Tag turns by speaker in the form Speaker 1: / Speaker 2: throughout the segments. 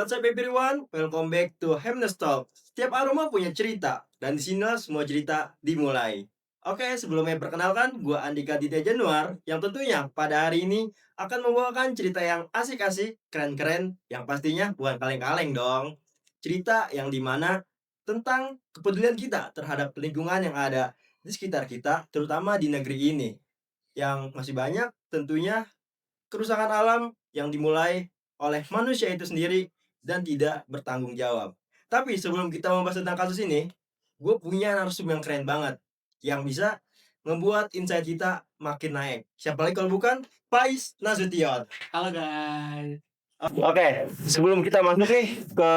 Speaker 1: What's up everyone? Welcome back to Hamnes Talk. Setiap aroma punya cerita, dan di sini semua cerita dimulai. Oke, sebelumnya perkenalkan, gue Andika Ditya Januar, yang tentunya pada hari ini akan membawakan cerita yang asik-asik, keren-keren, yang pastinya bukan kaleng-kaleng dong. Cerita yang dimana tentang kepedulian kita terhadap lingkungan yang ada di sekitar kita, terutama di negeri ini. Yang masih banyak tentunya kerusakan alam yang dimulai oleh manusia itu sendiri dan tidak bertanggung jawab. Tapi sebelum kita membahas tentang kasus ini, gue punya narasumber yang keren banget yang bisa membuat insight kita makin naik. Siapa lagi kalau bukan Pais Nasution.
Speaker 2: Halo guys.
Speaker 1: Oke, sebelum kita masuk nih ke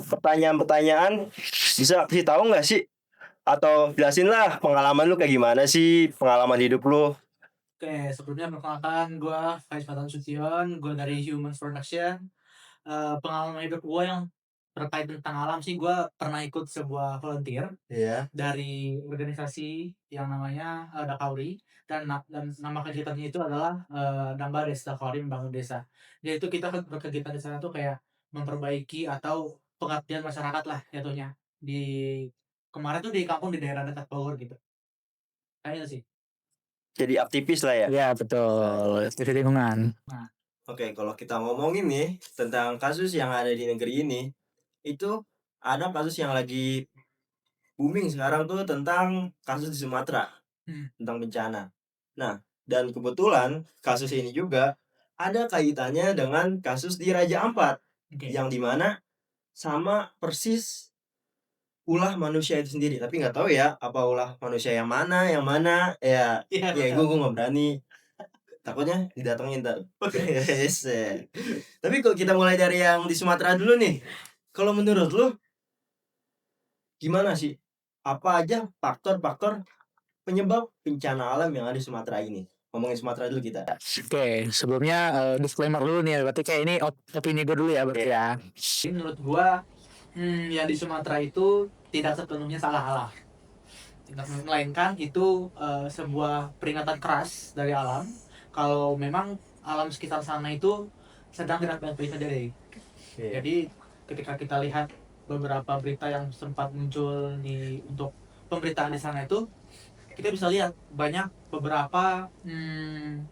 Speaker 1: pertanyaan-pertanyaan, bisa kasih tahu nggak sih atau jelasin lah pengalaman lu kayak gimana sih pengalaman hidup lu?
Speaker 2: Oke, sebelumnya perkenalkan gue Faiz Fatan Sution, gue dari Human Production. Pengalaman hidup gue yang terkait tentang alam sih, gue pernah ikut sebuah volunteer
Speaker 1: Iya.
Speaker 2: dari organisasi yang namanya Dakauri, dan nama kegiatannya itu adalah Dambades, Dakauri Membangun Desa. Jadi itu kita berkegiatan di sana tuh kayak memperbaiki atau pengabdian masyarakat lah jatuhnya. Di kemarin tuh di kampung di daerah dekat Bogor gitu. Kayaknya sih.
Speaker 1: Jadi aktivis lah ya.
Speaker 3: Iya betul, aktivis lingkungan.
Speaker 2: Nah,
Speaker 1: Oke, kalau kita ngomongin nih tentang kasus yang ada di negeri ini, itu ada kasus yang lagi booming sekarang tuh tentang kasus di Sumatera, tentang bencana. Nah, dan kebetulan kasus ini juga ada kaitannya dengan kasus di Raja Ampat,
Speaker 2: oke.
Speaker 1: yang dimana sama persis ulah manusia itu sendiri. Tapi nggak tahu ya, apa ulah manusia yang mana, ya,
Speaker 2: Iya,
Speaker 1: ya gue nggak berani. Takutnya didatengin ntar. Yes. Tapi kalau kita mulai dari yang di Sumatera dulu nih, kalau menurut lu gimana sih? Apa aja faktor-faktor penyebab bencana alam yang ada di Sumatera ini? Ngomongin Sumatera dulu kita.
Speaker 3: Oke, sebelumnya disclaimer dulu nih, berarti kayak ini opini gue dulu ya berarti ya.
Speaker 2: jadi menurut gua yang di Sumatera itu tidak sepenuhnya salah alam. Tidak melainkan itu sebuah peringatan keras dari alam kalau memang alam sekitar sana itu sedang tidak baik-baik saja deh. Jadi ketika kita lihat beberapa berita yang sempat muncul untuk pemberitaan di sana itu, kita bisa lihat banyak beberapa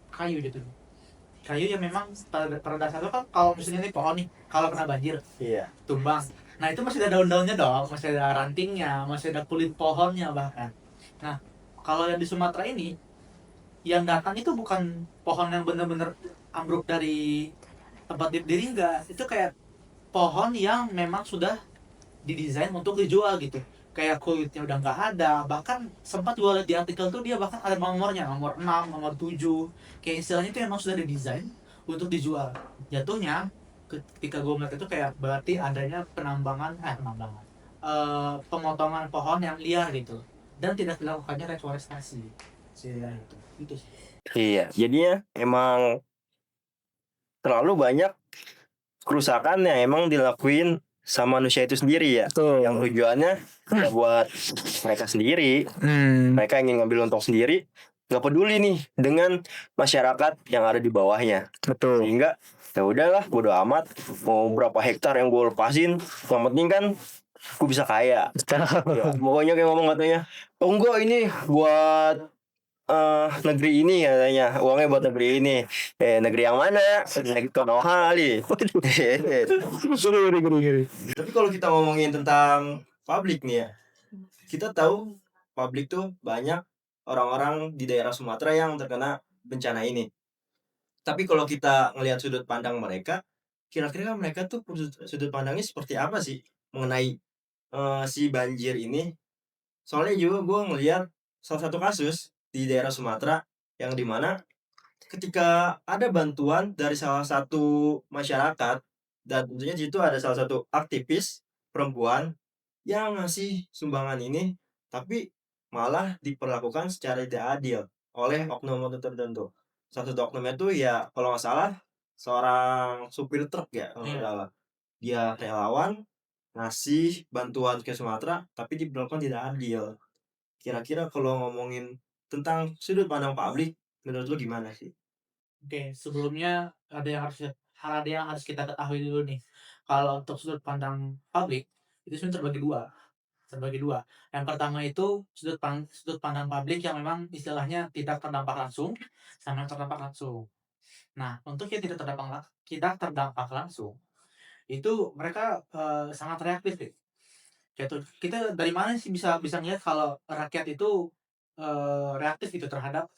Speaker 2: kayu gitu. Kayu yang memang pada dasarnya kan, kalau misalnya ini pohon nih, kalau kena banjir
Speaker 1: Iya.
Speaker 2: tumbang, nah itu masih ada daun-daunnya dong, masih ada rantingnya, masih ada kulit pohonnya bahkan. Nah, kalau yang di Sumatera ini, yang datang itu bukan pohon yang benar-benar ambruk dari tempat berdiri, enggak, itu kayak pohon yang memang sudah didesain untuk dijual gitu, kayak kulitnya udah nggak ada. Bahkan sempat gue lihat di artikel tuh, dia bahkan ada nomornya, nomor 6, nomor 7, kayak istilahnya itu emang sudah didesain untuk dijual. Jatuhnya ketika gue melihat itu kayak berarti adanya pemotongan pohon yang liar gitu, dan tidak dilakukannya reforestasi. Itu sih.
Speaker 1: Iya, jadinya emang terlalu banyak kerusakan yang emang dilakuin sama manusia itu sendiri ya.
Speaker 3: Betul.
Speaker 1: Yang tujuannya ya buat mereka sendiri. Mereka ingin ngambil untung sendiri, nggak peduli nih dengan masyarakat yang ada di bawahnya.
Speaker 3: Betul.
Speaker 1: Sehingga ya udahlah, bodo amat mau berapa hektar yang gue lepasin, yang penting kan gue bisa kaya. Ya, pokoknya kayak ngomong katanya, oh enggak, ini buat negeri ini katanya, uangnya buat negeri ini. Negeri yang mana? Negeri Konoha kali. Tapi kalau kita ngomongin tentang publik nih ya, kita tahu publik tuh banyak orang-orang di daerah Sumatera yang terkena bencana ini. Tapi kalau kita ngelihat sudut pandang mereka, kira-kira mereka tuh sudut pandangnya seperti apa sih mengenai si banjir ini? Soalnya juga gue ngelihat salah satu kasus di daerah Sumatera yang dimana ketika ada bantuan dari salah satu masyarakat, dan tentunya di situ ada salah satu aktivis perempuan yang ngasih sumbangan ini, tapi malah diperlakukan secara tidak adil oleh oknum-oknum tertentu. Satu oknumnya tuh ya kalau nggak salah seorang supir truk ya kalau nggak salah. Dia relawan ngasih bantuan ke Sumatera tapi diperlakukan tidak adil. Kira-kira kalau ngomongin tentang sudut pandang publik, menurut lu gimana sih?
Speaker 2: Oke, sebelumnya ada yang harus kita ketahui dulu nih. kalau untuk sudut pandang publik itu sebenarnya terbagi dua. Yang pertama itu sudut pandang publik yang memang istilahnya tidak terdampak langsung sama yang terdampak langsung. Nah, untuk yang tidak terdampak langsung itu mereka sangat reaktif deh. Gitu. Kita dari mana sih bisa bisa ngeliat kalau rakyat itu reaktif gitu terhadap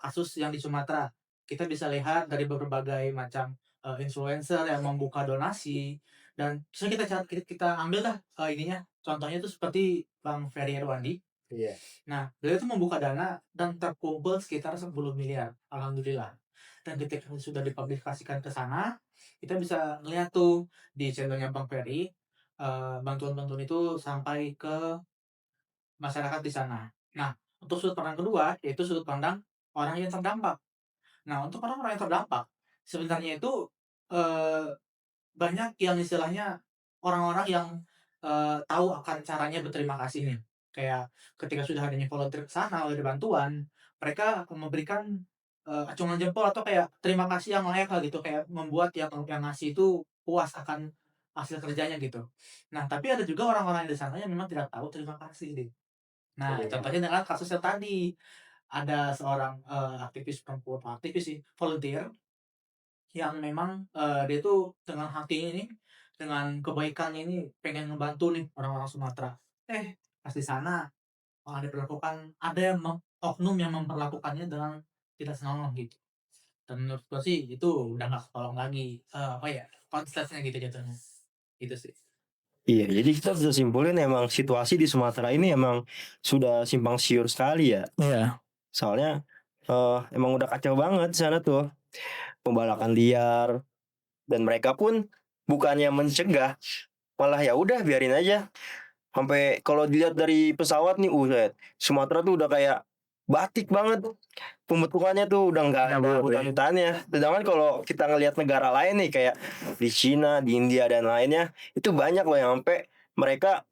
Speaker 2: kasus yang di Sumatera. Kita bisa lihat dari berbagai macam influencer yang membuka donasi, dan misalnya kita ambil lah ininya, contohnya itu seperti Bang Ferry Irwandi.
Speaker 1: Iya.
Speaker 2: Nah, beliau itu membuka dana dan terkumpul sekitar 10 miliar, alhamdulillah. Dan ketika sudah dipublikasikan ke sana, kita bisa lihat tuh di channel-nya Bang Ferry, bantuan-bantuan itu sampai ke masyarakat di sana. Nah, untuk sudut pandang kedua, yaitu sudut pandang orang yang terdampak. Nah, untuk orang-orang yang terdampak, sebenarnya itu eee, banyak yang istilahnya orang-orang yang tahu akan caranya berterima kasih nih. Kayak ketika sudah adanya volunteer ke sana, ada bantuan, mereka memberikan acungan jempol atau kayak terima kasih yang layak lah gitu, kayak membuat yang ngasih itu puas akan hasil kerjanya gitu. Nah, tapi ada juga orang-orang di sana yang memang tidak tahu terima kasih deh. Nah,
Speaker 1: Iya.
Speaker 2: contohnya dengan kasus yang tadi, ada seorang aktivis perempuan, aktivis sih, volunteer yang memang dia tuh dengan hatinya ini, dengan kebaikannya ini pengen ngebantu nih orang-orang Sumatera. Pas di sana malah diperlakukan, ada yang oknum yang memperlakukannya dengan tidak senonoh gitu. Dan menurut gua sih itu udah nggak ketolong lagi, apa ya, konstetnya gitu jatuhnya. Itu sih.
Speaker 1: Iya, jadi kita bisa simpulin emang situasi di Sumatera ini emang sudah simpang siur sekali ya.
Speaker 3: Iya.
Speaker 1: Soalnya emang udah kacau banget di sana tuh. Pembalakan liar, dan mereka pun bukannya mencegah, malah ya udah biarin aja. Sampai kalau dilihat dari pesawat nih, Sumatera tuh udah kayak batik banget. Pembentukannya tuh udah nggak ada
Speaker 3: Nyabur ya.
Speaker 1: hutan-hutannya. Sedangkan kalau kita ngelihat negara lain nih kayak di Cina, di India dan lainnya, itu banyak loh yang sampai mereka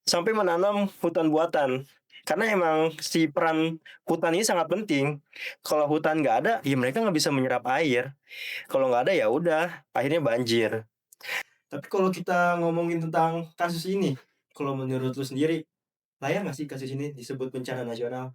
Speaker 1: sampai menanam hutan buatan. Karena emang si peran hutan ini sangat penting. Kalau hutan nggak ada, ya mereka nggak bisa menyerap air. Kalau nggak ada ya udah, akhirnya banjir. Tapi kalau kita ngomongin tentang kasus ini, kalau menurut lu sendiri, layak nggak sih kasus ini disebut bencana nasional?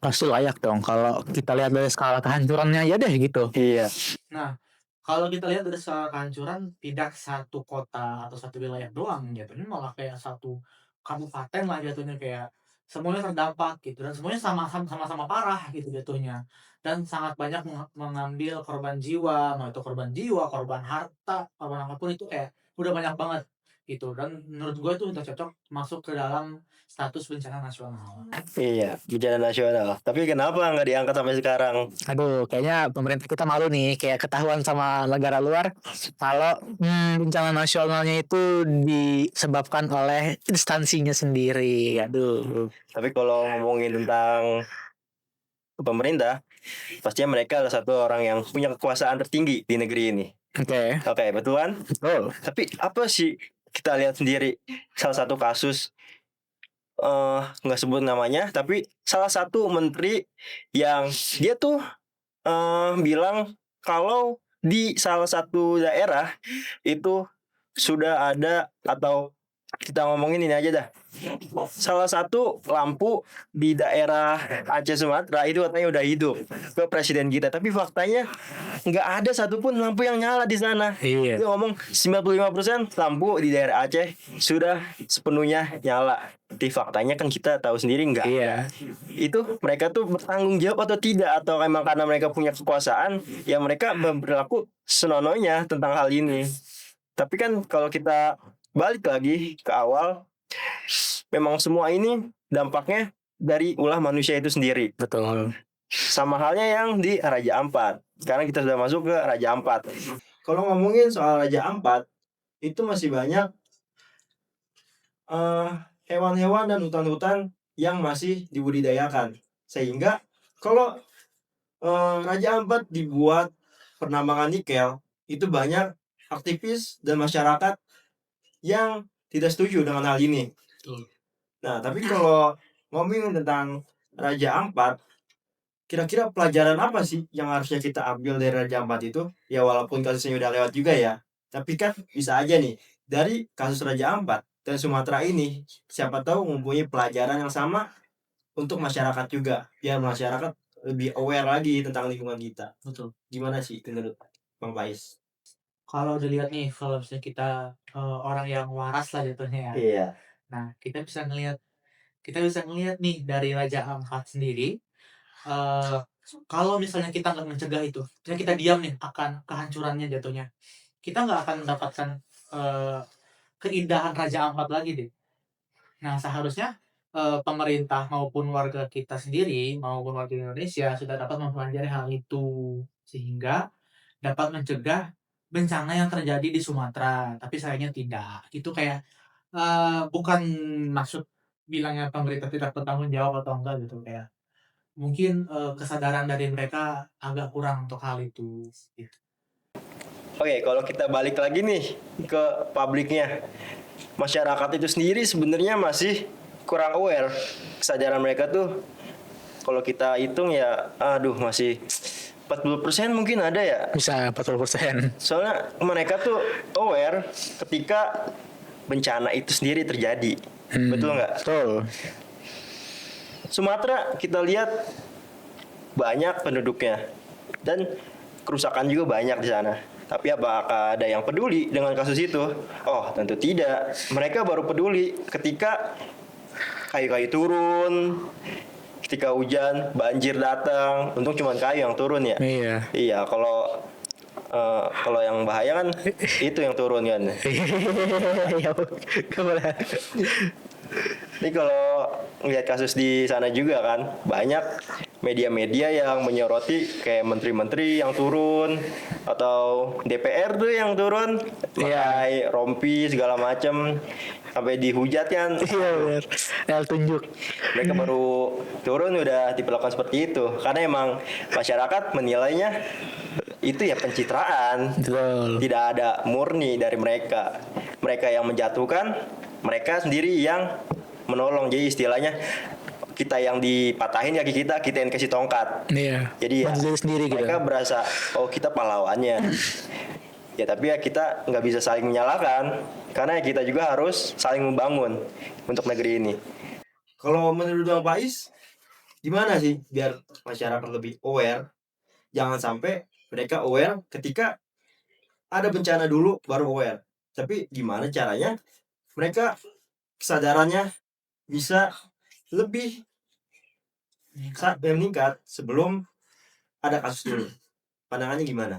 Speaker 3: Pasti layak dong kalau kita lihat dari skala kehancurannya aja deh gitu.
Speaker 1: Iya.
Speaker 2: Nah, kalau kita lihat dari skala kehancuran, tidak satu kota atau satu wilayah doang jatuhnya, malah kayak satu kabupaten lah jatuhnya, kayak semuanya terdampak gitu, dan semuanya sama-sama parah gitu jatuhnya. Dan sangat banyak mengambil korban jiwa, mau itu korban jiwa, korban harta, korban apapun itu kayak udah banyak banget gitu. Dan menurut gue itu udah cocok masuk ke dalam status bencana nasional.
Speaker 1: Iya, bencana nasional. Tapi kenapa nggak diangkat sampai sekarang?
Speaker 3: Aduh, kayaknya pemerintah kita malu nih, kayak ketahuan sama negara luar kalau bencana nasionalnya itu disebabkan oleh instansinya sendiri. Aduh.
Speaker 1: Tapi kalau ngomongin tentang pemerintah, pastinya mereka adalah satu orang yang punya kekuasaan tertinggi di negeri ini.
Speaker 3: Oke.
Speaker 1: Oke, betul kan?
Speaker 3: Betul.
Speaker 1: Tapi apa sih kita lihat sendiri salah satu kasus nggak sebut namanya, tapi salah satu menteri yang dia tuh bilang kalau di salah satu daerah itu sudah ada, atau kita ngomongin ini aja dah. Salah satu lampu di daerah Aceh Sumatera itu katanya udah hidup ke presiden kita, tapi faktanya nggak ada satupun lampu yang nyala di sana.
Speaker 3: Iya.
Speaker 1: Dia ngomong 95% lampu di daerah Aceh sudah sepenuhnya nyala. Di faktanya kan kita tahu sendiri nggak.
Speaker 3: Iya.
Speaker 1: Itu mereka tuh bertanggung jawab atau tidak, atau emang karena mereka punya kekuasaan ya mereka berlaku senonohnya tentang hal ini. Tapi kan kalau kita balik lagi ke awal, memang semua ini dampaknya dari ulah manusia itu sendiri.
Speaker 3: Betul.
Speaker 1: Sama halnya yang di Raja Ampat. Sekarang kita sudah masuk ke Raja Ampat. Kalau ngomongin soal Raja Ampat, itu masih banyak eh, hewan-hewan dan hutan-hutan yang masih dibudidayakan. Sehingga kalau Raja Ampat dibuat penambangan nikel, itu banyak aktivis dan masyarakat yang tidak setuju dengan hal ini.
Speaker 2: Betul.
Speaker 1: Nah, tapi kalau ngomongin tentang Raja Ampat, kira-kira pelajaran apa sih yang harusnya kita ambil dari Raja Ampat itu? Ya walaupun kasusnya udah lewat juga ya. Tapi kan bisa aja nih, dari kasus Raja Ampat dan Sumatera ini, siapa tahu mempunyai pelajaran yang sama untuk masyarakat juga, biar masyarakat lebih aware lagi tentang lingkungan kita.
Speaker 2: Betul.
Speaker 1: Gimana sih menurut Bang Faiz?
Speaker 2: Kalau dilihat nih, kalau misalnya kita orang yang waras lah jatuhnya ya.
Speaker 1: Iya.
Speaker 2: Nah, kita bisa ngelihat nih dari Raja Ampat sendiri, eee, kalau misalnya kita nggak mencegah itu, misalnya kita diam nih akan kehancurannya jatuhnya, kita nggak akan mendapatkan, eee, keindahan Raja Ampat lagi deh. Nah, seharusnya, pemerintah maupun warga kita sendiri, maupun warga Indonesia sudah dapat mempelajari hal itu, sehingga dapat mencegah bencana yang terjadi di Sumatera, tapi sayangnya tidak. Itu kayak, bukan maksud bilangnya pemerintah tidak bertanggung jawab atau enggak gitu, kayak mungkin, kesadaran dari mereka agak kurang untuk hal itu, gitu.
Speaker 1: Oke, kalau kita balik lagi nih ke publiknya, masyarakat itu sendiri sebenarnya masih kurang aware. Kesadaran mereka tuh kalau kita hitung ya, aduh masih 40% mungkin ada ya.
Speaker 3: Bisa 40%.
Speaker 1: Soalnya mereka tuh aware ketika bencana itu sendiri terjadi. Betul nggak?
Speaker 3: Betul.
Speaker 1: Sumatera kita lihat banyak penduduknya dan kerusakan juga banyak di sana. Tapi apakah ada yang peduli dengan kasus itu? Oh, tentu tidak. Mereka baru peduli ketika kayu-kayu turun, ketika hujan, banjir datang. Untung cuma kayu yang turun ya.
Speaker 3: Iya.
Speaker 1: Iya, kalau yang bahaya kan itu yang turun kan.
Speaker 3: Ya, boleh.
Speaker 1: Ini kalau ngelihat kasus di sana juga kan banyak media-media yang menyoroti kayak menteri-menteri yang turun atau DPR tuh yang turun pakai rompi segala macem sampai dihujat kan.
Speaker 3: Iya benar. El tunjuk.
Speaker 1: Mereka baru turun udah diperlakukan seperti itu karena emang masyarakat menilainya itu ya pencitraan.
Speaker 3: Betul.
Speaker 1: Tidak ada murni dari mereka. Mereka yang menjatuhkan, mereka sendiri yang menolong. Jadi istilahnya kita yang dipatahin kaki kita, kita yang kasih tongkat.
Speaker 3: Iya.
Speaker 1: Jadi ya
Speaker 3: Bantu diri sendiri gitu.
Speaker 1: mereka berasa oh kita pahlawannya. Ya tapi ya kita nggak bisa saling menyalahkan karena kita juga harus saling membangun untuk negeri ini. Kalau menurut Bang Faiz, gimana sih biar masyarakat lebih aware? Jangan sampai mereka aware ketika ada bencana dulu baru aware. Tapi gimana caranya mereka kesadarannya bisa lebih meningkat sebelum ada kasus dulu. Pandangannya gimana?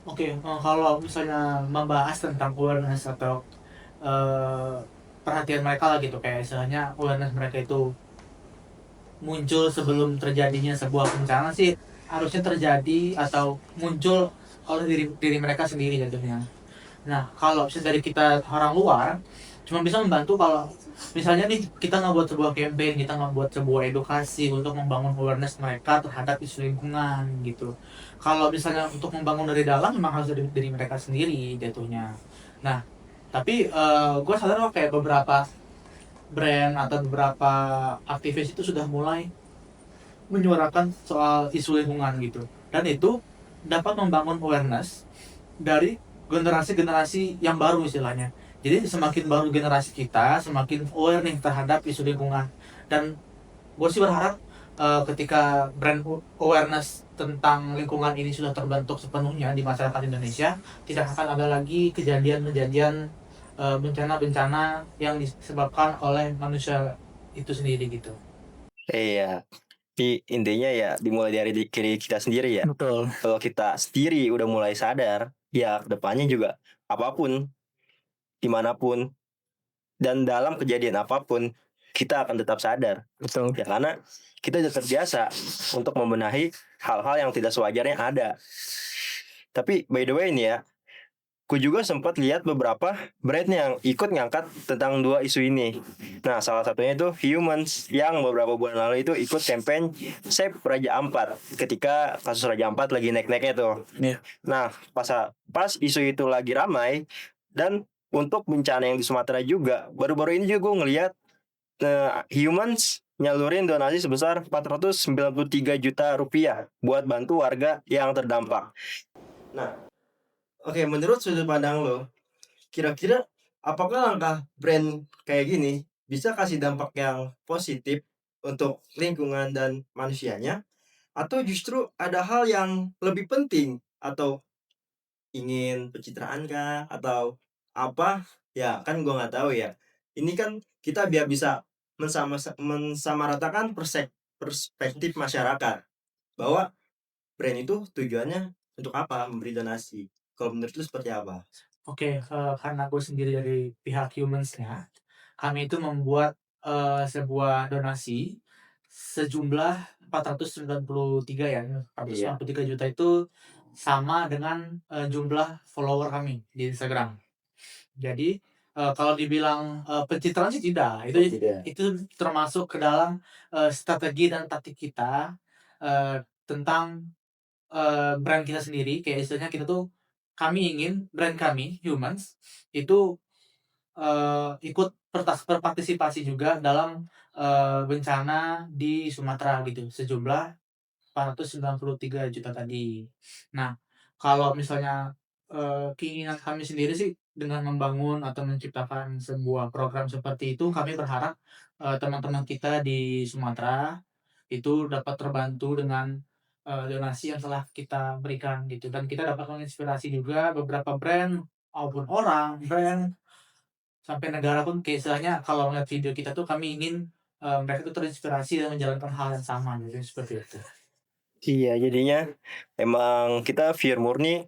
Speaker 2: Oke, kalau misalnya membahas tentang awareness atau, perhatian mereka lah gitu, kayak istilahnya awareness mereka itu muncul sebelum terjadinya sebuah bencana sih, harusnya terjadi atau muncul oleh diri diri mereka sendiri jatuhnya. Nah, kalau misalnya dari kita orang luar, cuma bisa membantu kalau misalnya nih kita ngebuat sebuah campaign, kita ngebuat sebuah edukasi untuk membangun awareness mereka terhadap isu lingkungan gitu. Kalau misalnya untuk membangun dari dalam memang harus dari mereka sendiri jatuhnya. Nah, tapi gue sadar kok kayak beberapa brand atau beberapa aktivis itu sudah mulai menyuarakan soal isu lingkungan gitu. Dan itu dapat membangun awareness dari generasi-generasi yang baru istilahnya. Jadi semakin baru generasi kita, semakin aware nih terhadap isu lingkungan. Dan gue sih berharap ketika brand awareness tentang lingkungan ini sudah terbentuk sepenuhnya di masyarakat Indonesia, tidak akan ada lagi kejadian-kejadian bencana-bencana yang disebabkan oleh manusia itu sendiri gitu.
Speaker 1: Iya. Tapi intinya ya dimulai dari diri kita sendiri ya.
Speaker 3: Betul.
Speaker 1: Kalau kita sendiri udah mulai sadar, ya kedepannya juga apapun, dimanapun, dan dalam kejadian apapun, kita akan tetap sadar.
Speaker 3: Betul.
Speaker 1: Ya karena kita sudah terbiasa untuk membenahi hal-hal yang tidak sewajarnya ada. Tapi by the way nih ya, aku juga sempat lihat beberapa brand yang ikut ngangkat tentang dua isu ini. Nah, salah satunya itu Humans yang beberapa bulan lalu itu ikut campaign Save Raja Ampat ketika kasus Raja Ampat lagi naik-naiknya tuh.
Speaker 3: Iya.
Speaker 1: Nah, pas isu itu lagi ramai dan untuk bencana yang di Sumatera juga, baru-baru ini juga gue ngelihat Humans nyalurin donasi sebesar 493 juta rupiah buat bantu warga yang terdampak. Nah, Oke, menurut sudut pandang lo, kira-kira apakah langkah brand kayak gini bisa kasih dampak yang positif untuk lingkungan dan manusianya? Atau justru ada hal yang lebih penting? Atau ingin pencitraan kah? Atau apa? Ya kan gua nggak tahu ya. Ini kan kita biar bisa mensamaratakan perspektif masyarakat bahwa brand itu tujuannya untuk apa? Memberi donasi. Kalau menurut lu seperti apa?
Speaker 2: Oke, karena gue sendiri dari pihak Humans-nya, kami itu membuat, sebuah donasi sejumlah 493 ya,
Speaker 1: Iya.
Speaker 2: 493 juta itu sama dengan, jumlah follower kami di Instagram. Jadi, kalau dibilang, pencitraan sih tidak,
Speaker 1: Oh tidak.
Speaker 2: itu termasuk ke dalam, strategi dan taktik kita, tentang brand kita sendiri, kayak istilahnya kita tuh kami ingin brand kami, Humans, itu, ikut berpartisipasi juga dalam, bencana di Sumatera gitu, sejumlah 493 juta tadi. Nah, kalau misalnya, keinginan kami sendiri sih dengan membangun atau menciptakan sebuah program seperti itu, kami berharap, teman-teman kita di Sumatera itu dapat terbantu dengan, donasi yang telah kita berikan gitu, dan kita dapat menginspirasi juga beberapa brand maupun orang, brand, sampai negara pun kayak istilahnya kalau ngeliat video kita tuh kami ingin, mereka tuh terinspirasi dan menjalankan hal yang sama gitu, seperti itu.
Speaker 1: Iya, jadinya emang kita pure murni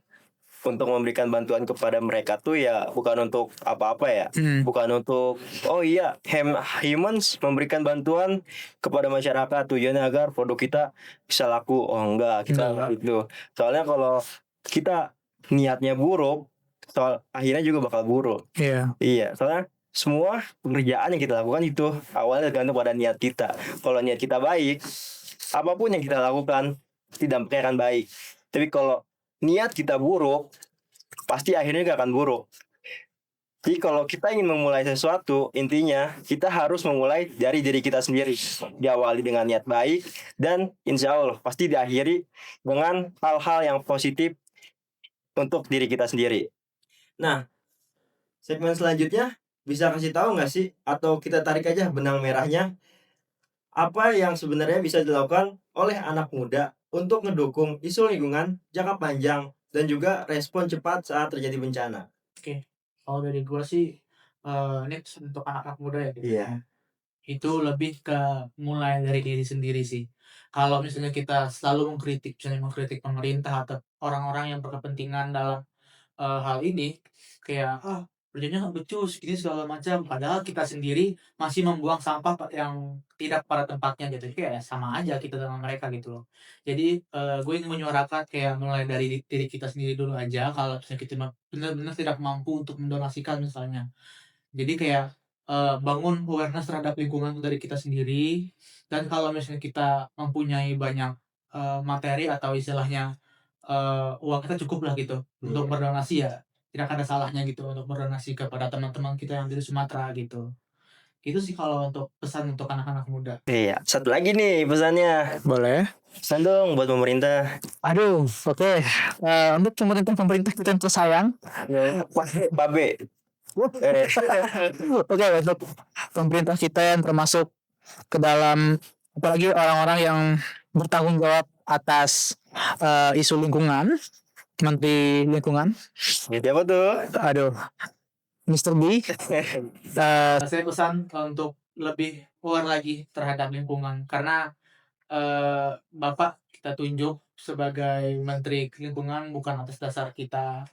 Speaker 1: untuk memberikan bantuan kepada mereka tuh ya bukan untuk apa-apa ya. Bukan untuk, oh iya, Humans memberikan bantuan kepada masyarakat tujuannya agar produk kita bisa laku. Oh enggak, kita
Speaker 3: Enggak.
Speaker 1: gitu. Soalnya kalau kita niatnya buruk, akhirnya juga bakal buruk.
Speaker 3: Iya.
Speaker 1: Iya, soalnya semua pekerjaan yang kita lakukan itu awalnya tergantung pada niat kita. Kalau niat kita baik, apapun yang kita lakukan tidak akan baik. Tapi kalau niat kita buruk, pasti akhirnya gak akan buruk. Jadi kalau kita ingin memulai sesuatu, intinya kita harus memulai dari diri kita sendiri. Diawali dengan niat baik, dan insya Allah pasti diakhiri dengan hal-hal yang positif untuk diri kita sendiri. Nah, segmen selanjutnya bisa kasih tahu nggak sih? Atau kita tarik aja benang merahnya, apa yang sebenarnya bisa dilakukan oleh anak muda untuk mendukung isu lingkungan jangka panjang dan juga respon cepat saat terjadi bencana?
Speaker 2: Oke, kalau dari gua sih, ini pesan untuk anak-anak muda ya gitu
Speaker 1: Iya.
Speaker 2: ya, itu lebih ke mulai dari diri sendiri sih. Kalau misalnya kita selalu mengkritik, misalnya mengkritik pemerintah atau orang-orang yang berkepentingan dalam hal ini, kayak, "Ah, kerjanya nggak becus, ini segala macam." Padahal kita sendiri masih membuang sampah yang tidak pada tempatnya gitu, kayak sama aja kita dengan mereka gitu loh. Jadi, gue ingin menyuarakan kayak mulai dari diri kita sendiri dulu aja, kalau misalnya kita benar-benar tidak mampu untuk mendonasikan misalnya. Jadi kayak, bangun awareness terhadap lingkungan dari kita sendiri, dan kalau misalnya kita mempunyai banyak, materi atau istilahnya, uang kita cukup lah gitu untuk
Speaker 1: Iya.
Speaker 2: berdonasi ya, tidak ada salahnya gitu untuk berdonasi kepada teman-teman kita yang di Sumatera gitu. Itu sih kalau untuk pesan untuk anak-anak muda.
Speaker 1: Iya, satu lagi nih pesannya.
Speaker 3: Boleh.
Speaker 1: Pesan dong buat pemerintah.
Speaker 3: Aduh, oke. Untuk pemerintah kita yang tersayang,
Speaker 1: Babe.
Speaker 3: oke, untuk pemerintah kita yang termasuk ke dalam, apalagi orang-orang yang bertanggung jawab atas isu lingkungan, Menteri Lingkungan,
Speaker 1: Siapa tuh?
Speaker 3: aduh, Mr. B.
Speaker 2: Saya pesan untuk lebih aware lagi terhadap lingkungan karena, Bapak kita tunjuk sebagai Menteri Lingkungan bukan atas dasar kita,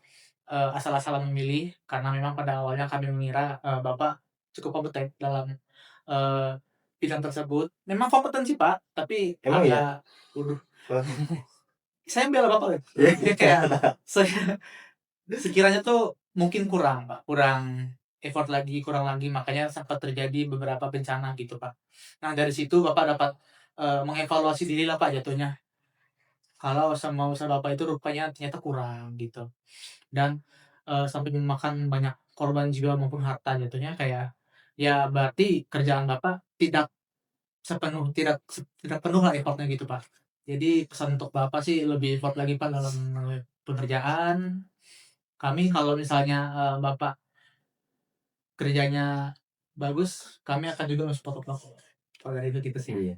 Speaker 2: asal-asalan memilih, karena memang pada awalnya kami mengira, Bapak cukup kompeten dalam, eee, bidang tersebut. Memang kompeten sih, Pak, tapi
Speaker 1: Emang iya?
Speaker 2: agak waduh, saya membela Bapak loh. Dia kayak saya sekiranya tuh mungkin kurang, Pak, kurang effort lagi, kurang lagi, makanya sempat terjadi beberapa bencana gitu, Pak. Nah, dari situ Bapak dapat, mengevaluasi diri lah, Pak, jatuhnya. Kalau sama usaha Bapak itu rupanya ternyata kurang gitu. Dan, sampai memakan banyak korban jiwa maupun harta jatuhnya kayak, ya berarti kerjaan Bapak tidak penuh lah effort-nya gitu, Pak. Jadi pesan untuk Bapak sih lebih effort lagi, Pak, dalam pekerjaan, Kami kalau misalnya Bapak kerjanya bagus, kami akan juga support Bapak. Kalau dari itu gitu sih.
Speaker 1: Iya.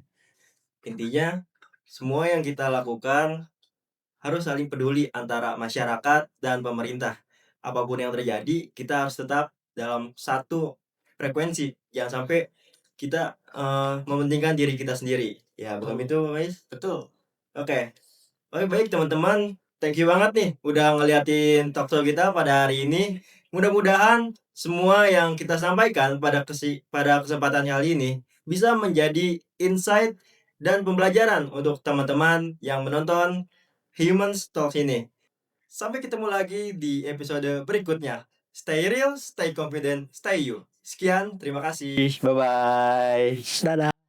Speaker 1: Intinya semua yang kita lakukan harus saling peduli antara masyarakat dan pemerintah. Apapun yang terjadi, kita harus tetap dalam satu frekuensi. Jangan sampai kita mementingkan diri kita sendiri. Ya, bukan
Speaker 2: Betul.
Speaker 1: itu, guys.
Speaker 2: Betul.
Speaker 1: Oke. Oke, baik teman-teman. Thank you banget nih udah ngeliatin talk show kita pada hari ini. Mudah-mudahan semua yang kita sampaikan pada kesempatan kali ini bisa menjadi insight dan pembelajaran untuk teman-teman yang menonton Humans Talks ini. Sampai ketemu lagi di episode berikutnya. Stay real, stay confident, stay you. Sekian, terima kasih. Bye-bye.
Speaker 3: Dadah.